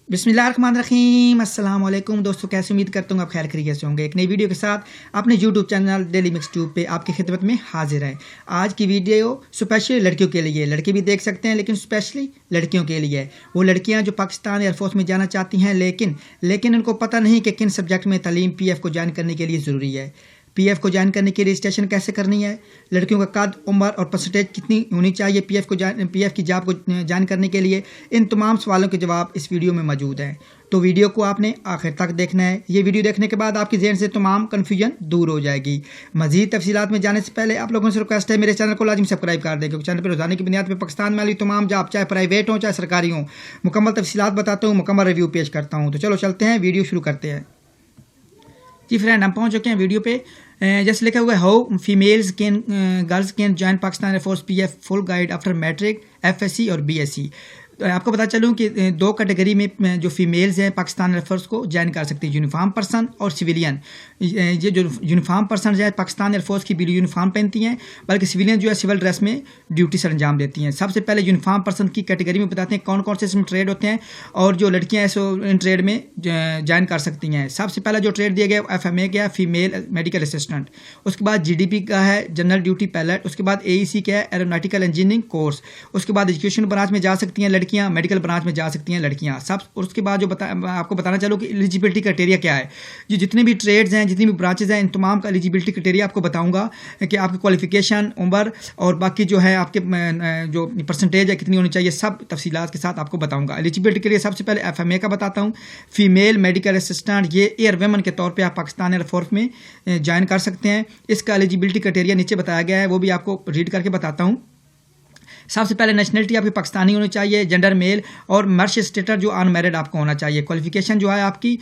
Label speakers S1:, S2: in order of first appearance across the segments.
S1: बिस्मिल्लाहिर्रहमानिर्रहीम। अस्सलाम वालेकुम दोस्तों, कैसे उम्मीद करता हूँ आप खैर खैरियत से होंगे। एक नई वीडियो के साथ अपने YouTube channel daily mix tube पे आपकी खिदमत में हाजिर है। आज की वीडियो स्पेशली लड़कियों के लिए, लड़के भी देख सकते हैं लेकिन स्पेशली लड़कियों के लिए है। वो लड़कियाँ जो पाकिस्तान एयरफोर्स में जाना चाहती हैं लेकिन उनको पता नहीं कि किन सब्जेक्ट में तालीम PF को ज्वाइन करने के लिए ज़रूरी है। PF को ज्वाइन करने के लिए रजिस्ट्रेशन कैसे करनी है, लड़कियों का कद, उम्र और परसेंटेज कितनी होनी चाहिए PF की जॉब को ज्वाइन करने के लिए, इन तमाम सवालों के जवाब इस वीडियो में मौजूद हैं। तो वीडियो को आपने आखिर तक देखना है। ये वीडियो देखने के बाद आपके जहन से तमाम कन्फ्यूजन दूर हो जाएगी। मजीद तफसीलात में जाने से पहले आप लोगों से रिक्वेस्ट है, मेरे चैनल को लाजिम सब्सक्राइब कर दें, क्योंकि चैनल पर रोजाना की बुनियाद पर पाकिस्तान में वाली तमाम जॉब, चाहे प्राइवेट हो चाहे सरकारी हो, मुकम्मल तफसीलात बताता हूँ, मुकम्मल रिव्यू पेश करता हूँ। तो चलो चलते हैं, वीडियो शुरू करते हैं। जी फ्रेंड, हम पहुंच चुके हैं वीडियो पे। जैसे लिखा हुआ है, how females can girls can join Pakistan air force PF full guide after matric, FSC और BSc। आपको पता चलूँ कि दो कैटेगरी में जो फीमेल्स हैं पाकिस्तान एयरफोर्स को ज्वाइन कर सकती है, यूनिफॉर्म पर्सन और सिविलियन। ये जो यूनिफॉर्म पर्सन जो है पाकिस्तान एयरफोर्स की ब्लू यूनिफॉर्म पहनती हैं, बल्कि सिविलियन जो है सिविल ड्रेस में ड्यूटी सर अंजाम देती हैं। सबसे पहले यूनिफॉर्म पर्सन की कैटेगरी में बताते हैं कौन कौन से इसमें ट्रेड होते हैं और जो लड़कियाँ हैं सो इन ट्रेड में ज्वाइन कर सकती हैं। सबसे पहला जो ट्रेड दिया गया FMA का है, फीमेल मेडिकल असिस्टेंट। उसके बाद GDP का है, जनरल ड्यूटी पायलट। उसके बाद AEC का है, एरोनॉटिकल इंजीनियरिंग कोर्स। उसके बाद एजुकेशन ब्रांच में जा सकती हैं लड़कियां, मेडिकल ब्रांच में जा सकती हैं लड़कियां सब। उसके बाद जो आपको बताना चलो कि एलिजिबिलिटी क्राइटेरिया क्या है। जो जितने भी ट्रेड्स हैं, जितनी भी ब्रांचेज हैं, इन तमाम का एलिजिबिलिटी क्राइटेरिया आपको बताऊंगा कि आपकी क्वालिफिकेशन, उम्र और बाकी जो है आपके जो परसेंटेज है कितनी होनी चाहिए, सब तफसीलात के साथ आपको बताऊंगा। एलिजिबिलिटी के लिए सबसे पहले FMA का बताता हूँ, फीमेल मेडिकल असिस्टेंट। ये एयर वेमन के तौर पर आप पाकिस्तान एयरफोर्स में ज्वाइन कर सकते हैं। इसका एलिजिबिलिटी क्राइटेरिया नीचे बताया गया है, वो भी आपको रीड करके बताता हूँ। सबसे पहले नेशनलिटी आपकी पाकिस्तानी होनी चाहिए, जेंडर मेल और मर्श स्टेटस जो अनमैरिड आपको होना चाहिए। क्वालिफिकेशन जो है आपकी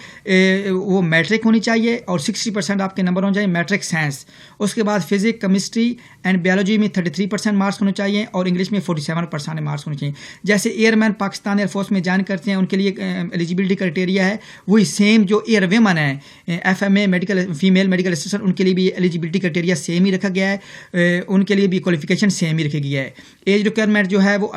S1: वो मैट्रिक होनी चाहिए और 60% आपके नंबर होने चाहिए मैट्रिक साइंस। उसके बाद फिजिक्स, केमिस्ट्री एंड बायोलॉजी में 33% मार्क्स होने चाहिए और इंग्लिश में 47% मार्क्स होने चाहिए। जैसे एयरमैन पाकिस्तान एयरफोर्स में ज्वाइन करते हैं उनके लिए एलिजिबिलिटी क्राइटेरिया है वही सेम जो एयर वेमन है FMA medical female medical assistant, उनके लिए भी एलिजिबिलिटी क्राइटेरिया सेम ही रखा गया है, उनके लिए भी क्वालिफिकेशन सेम ही रखी गया है। एज रिक्वायरमेंट जो है वो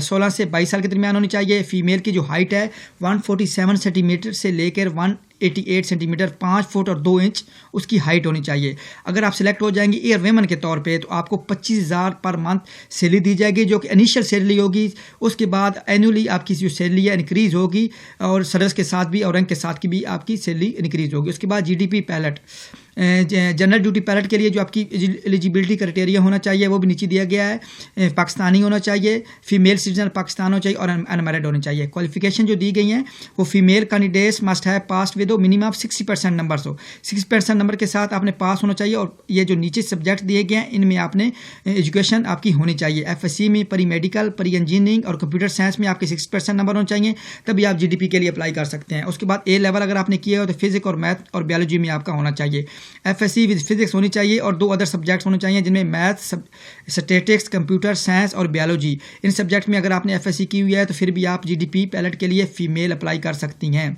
S1: 16 से 22 साल के दरमियान होनी चाहिए। फीमेल की जो हाइट है 147 सेंटीमीटर से लेकर 188 सेंटीमीटर, 5 फुट और 2 इंच उसकी हाइट होनी चाहिए। अगर आप सिलेक्ट हो जाएंगे एयर वेमन के तौर पे तो आपको 25,000 पर मंथ सैलरी दी जाएगी, जो कि इनिशियल सैलरी होगी। उसके बाद एनुअली आपकी जो सैलरी है इंक्रीज़ होगी और सर्विस के साथ भी और रैंक के साथ की भी आपकी सैलरी इंक्रीज़ होगी। उसके बाद GDP pilot, general duty pilot के लिए जो आपकी एलिजिबिलिटी क्राइटेरिया होना चाहिए वो भी नीचे दिया गया है। पाकिस्तानी होना चाहिए, फीमेल सिटीजन पाकिस्तान होना चाहिए और अनमैरिड होना चाहिए। क्वालिफिकेशन जो दी गई हैं वो female candidates must have pass with minimum 60% numbers हो। 60% नंबर के साथ आपने पास होना चाहिए। और ये जो नीचे सब्जेक्ट दिए गए हैं इनमें आपने एजुकेशन आपकी होनी चाहिए। FSC में परी मेडिकल, परी इंजीनियरिंग और कंप्यूटर साइंस में आपके 60% नंबर होने चाहिए, तभी आप GDP के लिए अप्लाई कर सकते हैं। उसके बाद A लेवल अगर आपने किया हो तो फिजिक्स और मैथ और बायोलॉजी में आपका होना चाहिए। FSC विद फिजिक्स होनी चाहिए और 2 अदर सब्जेक्ट्स होने चाहिए जिनमें मैथ, स्टैटिस्टिक्स, कंप्यूटर साइंस और बायोलॉजी। इन सब्जेक्ट में अगर आपने FSC की हुई है तो फिर भी आप GDP पायलट के लिए फीमेल अप्लाई कर सकती हैं।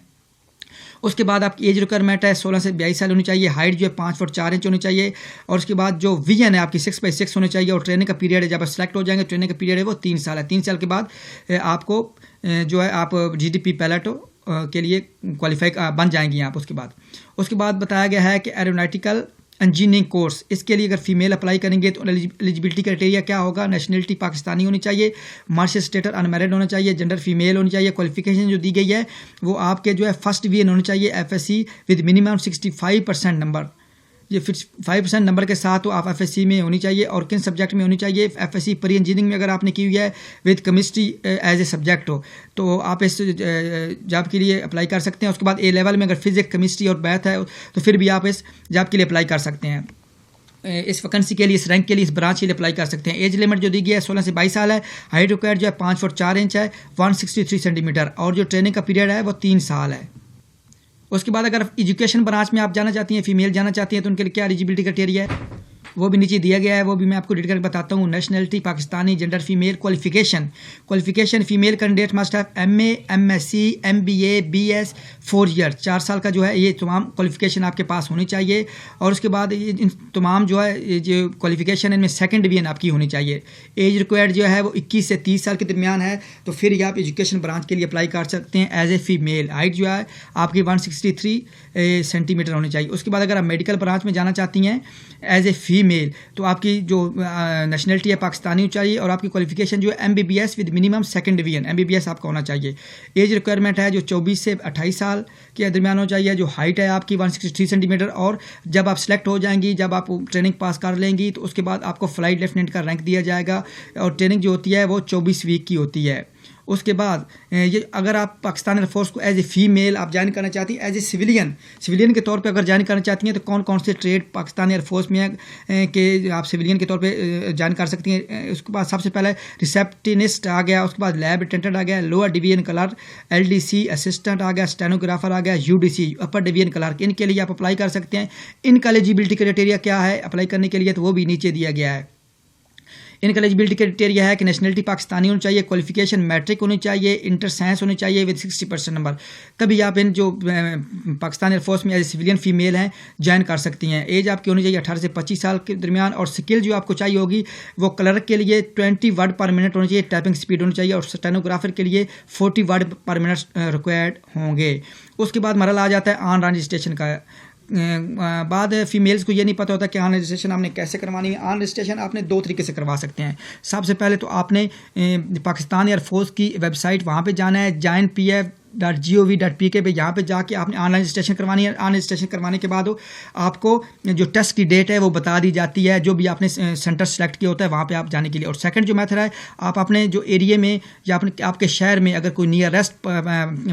S1: उसके बाद आपकी एज रिक्वायरमेंट है 16 से 22 साल होनी चाहिए। हाइट जो है 5 फुट 4 इंच होनी चाहिए। और उसके बाद जो विजन है आपकी 6x6 होनी चाहिए। और ट्रेनिंग का पीरियड है, जब आप सेलेक्ट हो जाएंगे ट्रेनिंग का पीरियड है वो 3 साल है। 3 साल के बाद आपको जो है आप GDP पायलट के लिए क्वालिफाई बन जाएंगी आप। उसके बाद बताया गया है कि एरोनॉटिकल इंजीनियरिंग कोर्स, इसके लिए अगर फीमेल अप्लाई करेंगे तो एलिजिबिलिटी क्राइटेरिया क्या होगा, नेशनलिटी पाकिस्तानी होनी चाहिए, मार्शल स्टेटस अनमैरिड होना चाहिए, जेंडर फीमेल होनी चाहिए। क्वालिफिकेशन जो दी गई है वो आपके जो है फर्स्ट VN होनी चाहिए FSC विद मिनिमम 65% नंबर। ये 5% नंबर के साथ तो आप FSC में होनी चाहिए। और किन सब्जेक्ट में होनी चाहिए, FSC परी इंजीनियरिंग में अगर आपने की हुई है with chemistry as a subject हो तो आप इस जॉब के लिए अप्लाई कर सकते हैं। उसके बाद A लेवल में अगर फिजिक्स, केमिस्ट्री और मैथ है तो फिर भी आप इस जॉब के लिए अप्लाई कर सकते हैं। इस वैकेंसी के लिए, इस रैंक के लिए, इस ब्रांच के लिए अप्लाई कर सकते हैं। एज लिमिट जो दी गई है 16 से 22 साल है। हाइट रिक्वायर्ड जो है 5 फुट 4 इंच है, 163 सेंटीमीटर और जो ट्रेनिंग का पीरियड है वो 3 साल है। उसके बाद अगर एजुकेशन ब्रांच में आप जाना चाहती हैं, फीमेल जाना चाहती हैं तो उनके लिए क्या एलिजिबिलिटी क्राइटेरिया है। वो भी नीचे दिया गया है, वो भी मैं आपको रीड करके बताता हूँ। Nationality Pakistani, gender female, qualification female candidate must have MA, MSc, MBA, BS 4 year, 4 साल का जो है ये तमाम क्वालिफिकेशन आपके पास होनी चाहिए। और उसके बाद ये इन तमाम जो है ये जो क्वालिफिकेशन है इनमें सेकंड डिवीजन आपकी होनी चाहिए। एज रिक्वायर्ड जो है वो 21 से 30 साल के दरमियान है, तो फिर ये आप एजुकेशन ब्रांच के लिए अप्लाई कर सकते हैं एज ए फीमेल। हाइट जो है आपकी 163 सेंटीमीटर होनी चाहिए। उसके बाद अगर आप मेडिकल ब्रांच में जाना चाहती हैं एज ए फीमेल, तो आपकी जो नेशनलिटी है पाकिस्तानी चाहिए, और आपकी क्वालिफिकेशन जो है MBBS with minimum second division, MBBS आपका होना चाहिए। एज रिक्वायरमेंट है जो 24 से 28 साल के दरमियान हो चाहिए। जो हाइट है आपकी 163 सेंटीमीटर, और जब आप सेलेक्ट हो जाएंगी, जब आप ट्रेनिंग पास कर लेंगी, तो उसके बाद आपको फ्लाइट लेफ्टिनेंट का रैंक दिया जाएगा, और ट्रेनिंग जो होती है वो 24 वीक की होती है। उसके बाद ये अगर आप पाकिस्तान एयरफोर्स को एज ए फीमेल आप ज्वाइन करना चाहती हैं, एज ए सिविलियन के तौर पे अगर ज्वाइन करना चाहती हैं, तो कौन कौन से ट्रेड पाकिस्तान एयरफोर्स में के आप सिविलियन के तौर पे ज्वाइन कर सकती हैं। उसके बाद सबसे पहले रिसेप्शनिस्ट आ गया, उसके बाद लैब अटेंडेंट आ गया, lower division clerk, LDC assistant आ गया, स्टेनोग्राफर आ गया, UDC अपर डिवीजन क्लर्क, इनके लिए आप अप्लाई कर सकते हैं। इनका एलिजिबिलिटी क्राइटेरिया क्या है अप्लाई करने के लिए, तो वो भी नीचे दिया गया है। इनका एलिजिबिलिटी क्राइटेरिया है कि नेशनलिटी पाकिस्तानी होनी चाहिए, क्वालिफिकेशन मैट्रिक होनी चाहिए, इंटर साइंस होनी चाहिए विद 60% नंबर, तभी आप इन जो पाकिस्तान एयरफोर्स में एज ए सिविलियन फीमेल हैं ज्वाइन कर सकती हैं। एज आपकी होनी चाहिए 18 से 25 साल के दरमियान, और स्किल जो आपको चाहिए होगी वो क्लर्क के लिए 20 वर्ड पर मिनट होनी चाहिए, टाइपिंग स्पीड होनी चाहिए, और स्टेनोग्राफर के लिए 40 वर्ड पर मिनट रिक्वायर्ड होंगे। उसके बाद मरला आ जाता है ऑन रजिस्ट्रेशन का। बाद फीमेल्स को ये नहीं पता होता कि ऑन रजिस्ट्रेशन आपने कैसे करवानी है। ऑन रजिस्ट्रेशन आपने 2 तरीके से करवा सकते हैं। सबसे पहले तो आपने पाकिस्तान एयरफोर्स की वेबसाइट वहाँ पे जाना है, joinpf.gov.pk पे, यहाँ पे जाके आपने ऑनलाइन रजिस्ट्रेशन करवानी है। ऑनलाइन रजिस्ट्रेशन करवाने के बाद आपको जो टेस्ट की डेट है वो बता दी जाती है, जो भी आपने सेंटर सेलेक्ट किया होता है वहाँ पे आप जाने के लिए। और सेकंड जो मेथड है, आप अपने जो एरिया में या अपने आपके शहर में अगर कोई नियरेस्ट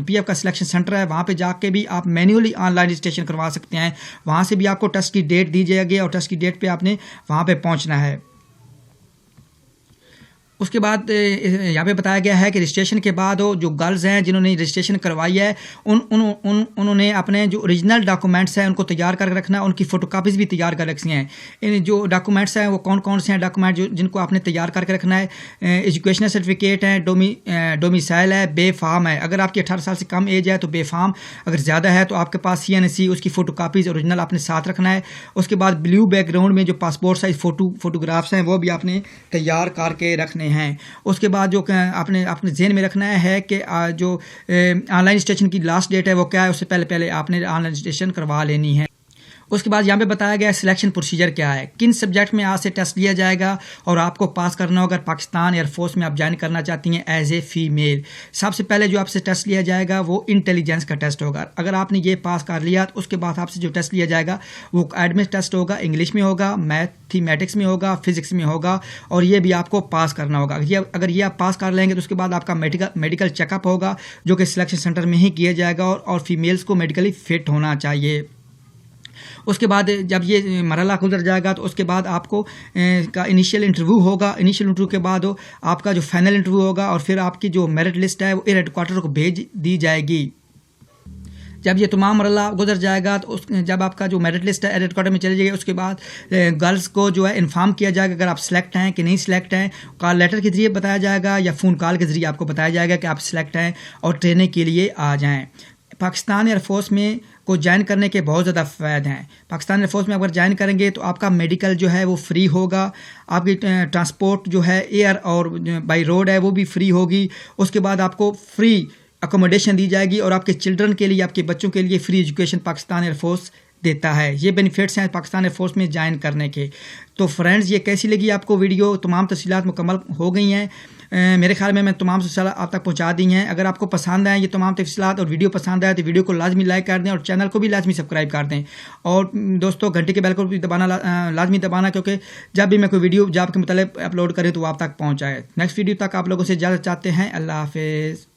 S1: PF का सिलेक्शन सेंटर है, वहाँ पे जाके भी आप मैन्युअली ऑनलाइन रजिस्ट्रेशन करवा सकते हैं। वहाँ से भी आपको टेस्ट की डेट दी जाएगी, और टेस्ट की डेट पर आपने वहाँ पर पहुँचना है। उसके बाद यहाँ पे बताया गया है कि रजिस्ट्रेशन के बाद जो गर्ल्स हैं जिन्होंने रजिस्ट्रेशन करवाई है उन्होंने अपने जो ओरिजिनल डॉक्यूमेंट्स हैं उनको तैयार कर रखना है, उनकी फ़ोटोकॉपीज़ भी तैयार कर रखनी हैं। इन जो डॉक्यूमेंट्स हैं वो कौन कौन से हैं डॉक्यूमेंट जिनको आपने तैयार करके रखना है। एजुकेशनल सर्टिफिकेट है, डोमिसाइल है, बेफाम है। अगर आपकी 18 साल से कम एज है तो बेफाम, अगर ज़्यादा है तो आपके पास CNC उसकी फ़ोटोकॉपीज़ ओरिजिनल आपने साथ रखना है। उसके बाद ब्लू बैकग्राउंड में जो पासपोर्ट साइज़ फ़ोटोग्राफ्स हैं वो भी आपने तैयार करके रखने हैं। उसके बाद जो आपने अपने ज़हन में रखना है कि जो ऑनलाइन रजिस्ट्रेशन की लास्ट डेट है वो क्या है, उससे पहले आपने ऑनलाइन रजिस्ट्रेशन करवा लेनी है। उसके बाद यहाँ पे बताया गया सिलेक्शन प्रोसीजर क्या है, किन सब्जेक्ट में आज से टेस्ट लिया जाएगा और आपको पास करना होगा। अगर पाकिस्तान एयरफोर्स में आप ज्वाइन करना चाहती हैं एज ए फीमेल, सबसे पहले जो आपसे टेस्ट लिया जाएगा वो इंटेलिजेंस का टेस्ट होगा। अगर आपने ये पास कर लिया तो उसके बाद आपसे जो टेस्ट लिया जाएगा वो एडमिट टेस्ट होगा, इंग्लिश में होगा, मैथमेटिक्स में होगा, फिजिक्स में होगा, और ये भी आपको पास करना होगा। अगर ये आप पास कर लेंगे तो उसके बाद आपका मेडिकल चेकअप होगा जो कि सिलेक्शन सेंटर में ही किया जाएगा, और फीमेल्स को मेडिकली फिट होना चाहिए। उसके बाद जब ये मरहला गुजर जाएगा तो उसके बाद आपको का इनिशियल इंटरव्यू होगा। इनिशियल इंटरव्यू के बाद आपका जो फाइनल इंटरव्यू होगा, और फिर आपकी जो मेरिट लिस्ट है वो एयर हेडक्वार्टर को भेज दी जाएगी। जब ये तमाम मरहला गुजर जाएगा तो जब आपका जो मेरिट लिस्ट है एयर हेडक्वार्टर में चली जाएगी, उसके बाद गर्ल्स को जो है इन्फॉर्म किया जाएगा अगर आप सिलेक्ट हैं कि नहीं सिलेक्ट हैं। कॉल लेटर के ज़रिए बताया जाएगा या फ़ोन कॉल के ज़रिए आपको बताया जाएगा कि आप सिलेक्ट हैं और ट्रेनिंग के लिए आ जाएँ। पाकिस्तान एयरफोर्स में को ज्वाइन करने के बहुत ज़्यादा फ़ायदे हैं। पाकिस्तान एयरफोर्स में अगर ज्वाइन करेंगे तो आपका मेडिकल जो है वो फ्री होगा, आपकी ट्रांसपोर्ट जो है एयर और बाई रोड है वो भी फ्री होगी। उसके बाद आपको फ्री अकोमोडेशन दी जाएगी, और आपके चिल्ड्रन के लिए, आपके बच्चों के लिए फ्री एजुकेशन पाकिस्तान एयरफोर्स देता है। ये बेनिफिट्स हैं पाकिस्तान एयरफोर्स में ज्वाइन करने के। तो फ्रेंड्स, ये कैसी लगी आपको वीडियो? तमाम तफसीलात मुकम्मल हो गई हैं। मेरे ख्याल में मैं तमाम तफसीलात आप तक पहुंचा दी हैं। अगर आपको पसंद आए ये तमाम तफसीलात और वीडियो पसंद आए तो वीडियो को लाजमी लाइक कर दें और चैनल को भी लाजमी सब्सक्राइब कर दें। और दोस्तों, घंटे के बेल को भी दबाना लाजमी दबाना, क्योंकि जब भी मैं कोई वीडियो जॉब के मतलब अपलोड करें तो वो आप तक पहुँच जाए। नेक्स्ट वीडियो तक आप लोगों से इजाज़त चाहते हैं। अल्लाह हाफिज़।